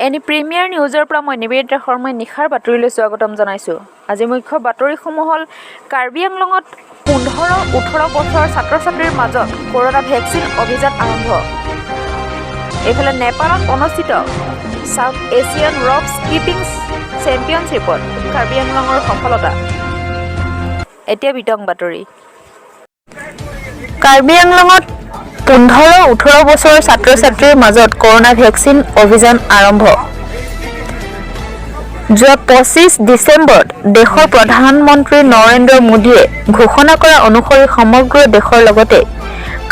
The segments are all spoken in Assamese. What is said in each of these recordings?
এনি প্ৰিমিয়াৰ নিউজৰ পৰা মই নিবেদিতা শৰ্মাই নিশাৰ বাতৰিলৈ স্বাগতম জনাইছোঁ। আজি মুখ্য বাতৰিসমূহ হ'ল কাৰ্বি আংলঙত 15-18 বছৰৰ ছাত্ৰ-ছাত্ৰীৰ মাজত কৰোনা ভেকচিন অভিযান আৰম্ভ। এইফালে নেপালত অনুষ্ঠিত সাউথ এছিয়ান ৰক স্কিপিং চেম্পিয়নশ্বিপত কাৰ্বি আংলঙৰ সফলতা। এতিয়া বিতং বাতৰি। কাৰ্বি আংলঙত 15-18 বছৰৰ ছাত্ৰ-ছাত্ৰীৰ মাজত কৰোনা ভেকচিন অভিযান আৰম্ভ। যোৱা 25 ডিচেম্বৰত দেশৰ প্ৰধানমন্ত্ৰী নৰেন্দ্ৰ মোদীয়ে ঘোষণা কৰা অনুসৰি সমগ্ৰ দেশৰ লগতে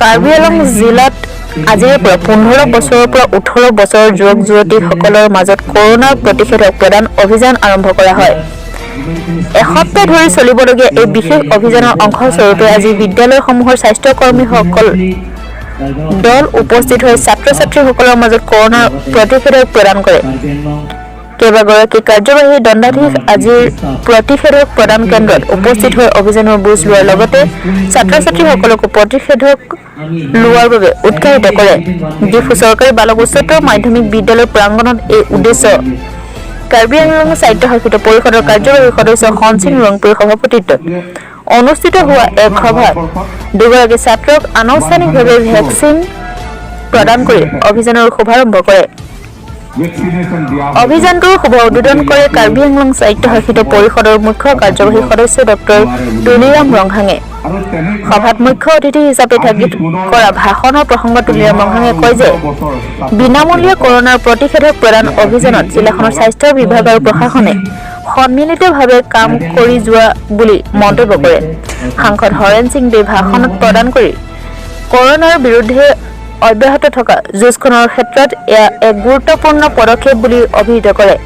কাৰ্বি আংলং জিলাত আজিৰে পৰা 15 বছৰৰ পৰা 18 বছৰৰ যুৱক-যুৱতীসকলৰ মাজত কৰোনাৰ প্ৰতিষেধক প্ৰদান অভিযান আৰম্ভ কৰা হয়। এসপ্তাহ ধৰি চলিবলগীয়া এই বিশেষ অভিযানৰ অংশস্বৰূপে আজি বিদ্যালয়সমূহৰ স্বাস্থ্যকৰ্মীসকল দল উপস্থিত হৈ ছাত্ৰ-ছাত্ৰীসকলৰ মাজত কৰোনাৰ প্ৰতিষেধক প্ৰদান কৰে। কেইবাগৰাকী কাৰ্যবাহী দণ্ডাধীশ আজিৰ প্ৰতিষেধক প্ৰদান কেন্দ্ৰত উপস্থিত হৈ অভিযানৰ বুজ লোৱাৰ লগতে ছাত্ৰ-ছাত্ৰীসকলকো প্ৰতিষেধক লোৱাৰ বাবে উৎসাহিত কৰে। ডিফু চৰকাৰী বালক উচ্চতৰ মাধ্যমিক বিদ্যালয় প্ৰাংগণত এই উদ্দেশ্য কাৰ্বি আংলং স্বায়ত্তশাসিত পৰিষদৰ কাৰ্যবাহী সদস্য হনসিং ৰংপুৰীৰ সভাপতিত্বত অনুষ্ঠিত হোৱা এক সভাত দুগৰাকী ছাত্ৰক আনুষ্ঠানিকভাৱে ভেকচিন প্ৰদান কৰি অভিযানৰ শুভাৰম্ভ কৰে। অভিযানটোৰ শুভ উদ্বোধন কৰে কাৰ্বি আংলং স্বায়ত্তশাসিত পৰিষদৰ মুখ্য কাৰ্যবাহী সদস্য ডক্টৰ তুলিৰাম ৰংহাঙে। সভাত মুখ্য অতিথি হিচাপে থাকি কৰা ভাষণৰ প্ৰসংগত তুলিৰাম ৰংহাঙে কয় যে বিনামূলীয়া কৰোনাৰ প্ৰতিষেধক প্ৰদান অভিযানত জিলাখনৰ স্বাস্থ্য বিভাগ আৰু প্ৰশাসনে সন্মিলিতভাৱে কাম কৰি যোৱা বুলি মন্তব্য কৰে। সাংসদ হৰেণ সিং দে ভাষণত প্ৰদান কৰি কৰোনাৰ বিৰুদ্ধে অব্যাহত থকা যুঁজখনৰ ক্ষেত্ৰত এয়া এক গুৰুত্বপূৰ্ণ পদক্ষেপ বুলি অভিহিত কৰে।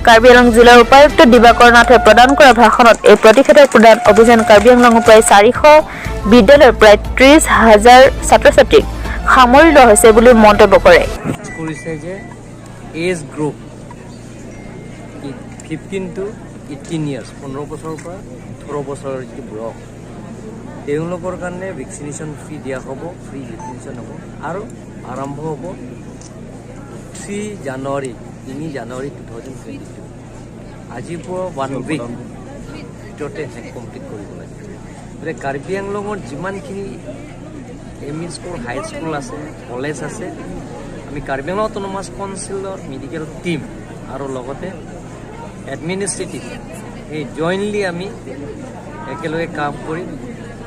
কাৰ্বি আংলং জিলাৰ উপায়ুক্ত দিবাকৰ নাথে প্ৰদান কৰা ভাষণত এই প্ৰতিষেধক প্ৰদান অভিযান কাৰ্বি আংলঙৰ প্ৰায় 400 বিদ্যালয়ৰ প্ৰায় 30,000 ছাত্ৰ-ছাত্ৰীক সামৰি লোৱা হৈছে বুলি মন্তব্য কৰে। এজ গ্ৰুপ 15 to 18 ইয়াৰ্ছ 15 বছৰৰ পৰা 18 বছৰৰ যিটো বয়স তেওঁলোকৰ কাৰণে ভেকচিনেশ্যন ফ্ৰী দিয়া হ'ব, ফ্ৰী ভেকচিনেশ্যন হ'ব আৰু আৰম্ভ হ'ব 3 জানুৱাৰী 2022। আজিৰ পৰা 1 উইক ভিতৰতে কমপ্লিট কৰিব লাগে। গতিকে কাৰ্বি আংলঙৰ যিমানখিনি এম ই স্কুল, হাই স্কুল আছে, কলেজ আছে, আমি কাৰ্বি আংলং অট'নমাছ কাউন্সিলৰ মেডিকেল টিম আৰু লগতে এডমিনিষ্ট্ৰেটিভ এই জইণ্টলি আমি একেলগে কাম কৰি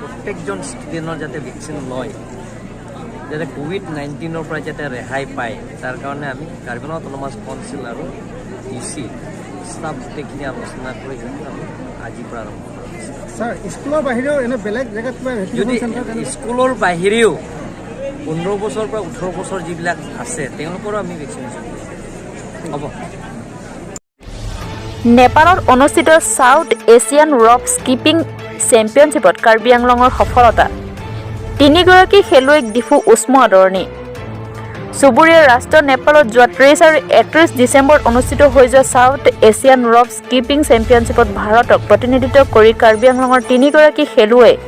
প্ৰত্যেকজন ষ্টুডেণ্টৰ যাতে ভেকচিন লয়, যাতে COVID-19ৰ পৰা যাতে ৰেহাই পায়, তাৰ কাৰণে আমি কাৰ্বি আংলং অট'নমাছ কাউন্সিল আৰু DC ষ্টাফ গোটেইখিনি আলোচনা কৰি আমি আজিৰ পৰা আৰম্ভ কৰিছোঁ। ছাৰ, স্কুলৰ বাহিৰেও এনে বেলেগ জেগাত যদি স্কুলৰ বাহিৰেও 15 বছৰৰ পৰা 18 বছৰ যিবিলাক আছে তেওঁলোকৰো আমি ভেকচিনেশ্যন হ'ব। নেপালত অনুষ্ঠিত সাউথ এছিয়ান ৰক স্কিপিং চেম্পিয়নশ্বিপত কাৰ্বি আংলঙৰ সফলতা। 3গৰাকী খেলুৱৈক ডিফু উষ্ম আদৰণি। চুবুৰীয়া ৰাষ্ট্ৰ নেপালত যোৱা 30 আৰু 31 ডিচেম্বৰত অনুষ্ঠিত হৈ যোৱা সাউথ এছিয়ান ৰক স্কিপিং চেম্পিয়নশ্বিপত ভাৰতক প্ৰতিনিধিত্ব কৰি কাৰ্বি আংলঙৰ 3গৰাকী খেলুৱৈয়ে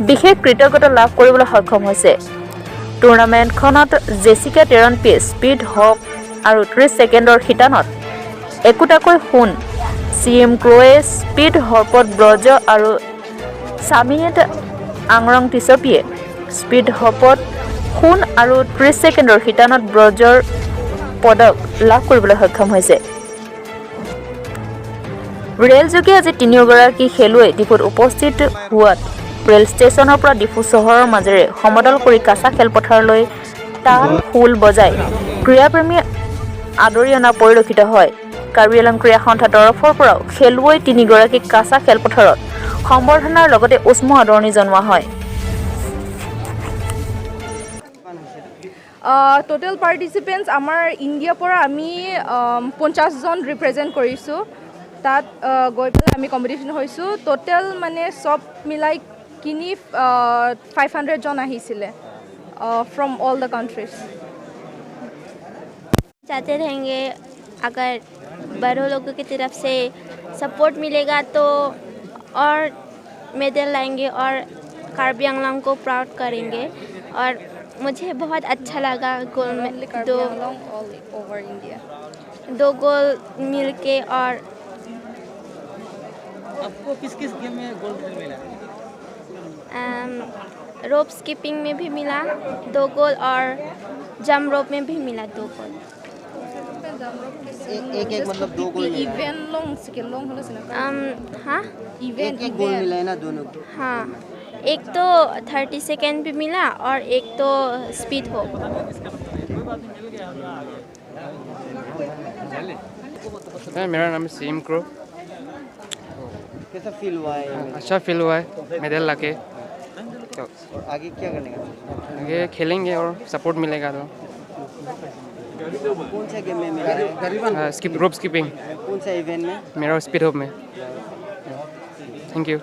বিশেষ কৃতজ্ঞতা লাভ কৰিবলৈ সক্ষম হৈছে। টুৰ্ণামেণ্টখনত জেছিকা টেৰনপি স্পীড হপ আৰু 30 ছেকেণ্ডৰ শিতানত একোটাকৈ সোণ, CM ক্ৰ'ৱে স্পীড হপত ব্ৰঞ্জ আৰু চামিনেট আংৰং টিছপিয়ে স্পীড হপত সোণ আৰু 30 ছেকেণ্ডৰ শিতানত ব্ৰঞ্জৰ পদক লাভ কৰিবলৈ সক্ষম হৈছে। ৰেলযোগে আজি 3গৰাকী খেলুৱৈ ডিফুত উপস্থিত হোৱাত ৰেল ষ্টেচনৰ পৰা ডিফু চহৰৰ মাজেৰে সমদল কৰি কাঁচা খেলপথাৰলৈ তাল খোল বজাই ক্ৰীড়াপ্ৰেমী আদৰি অনা পৰিলক্ষিত হয়। কাৰ্বি আংলং ক্ৰীড়া সন্থাৰ তৰফৰ পৰাও খেলুৱৈ 3গৰাকীক কাঁচা খেলপথাৰত সম্বৰ্ধনাৰ লগতে উষ্ম আদৰণি জনোৱা হয়। টোটেল পাৰ্টিচিপেণ্টছ আমাৰ ইণ্ডিয়াৰ পৰা আমি 50 জন ৰিপ্ৰেজেণ্ট কৰিছোঁ। তাত গৈ পেলাই আমি কম্পিটিশ্যন হৈছোঁ। টোটেল মানে চব মিলাই কিনি 500 জন আহিছিলে ফ্ৰম অল দ্য কাণ্ট্ৰিজ। चाहते रहेंगे अगर बड़ों लोगों की तरफ से सपोर्ट मिलेगा तो और मेडल लाएंगे और कार्बी आंगलॉन्ग को प्राउड करेंगे। और मुझे बहुत अच्छा लगा गोल्ड में ऑल ओवर इंडिया। 2 गोल्ड मिलके और आपको किस किस गेम में गोल्ड मेडल मिला? रोप स्किपिंग में भी मिला 2 गोल्ड और जंप रोप में भी मिला 2 गोल्ड। एक मतलब 2 गोल्ड मिला है। इवेंट लॉन्ग स्किल लॉन्ग होला सिना हाँ इवेंट एक गोल्ड मिला है ना दोनों? हाँ, एक तो 30 सेकेंड भी मिला और एक तो स्पीड हो। मेरा नाम सीम क्रो। कैसा फील हुआ है? अच्छा फील हुआ है मेडल लाके। तो और आगे क्या करने का? आगे खेलेंगे और सपोर्ट मिलेगा तो। कौन सा गेम में मिला है? रोप स्किपिंग कौन सा इवेंट में? मेरा स्पीड होप में। Thank you.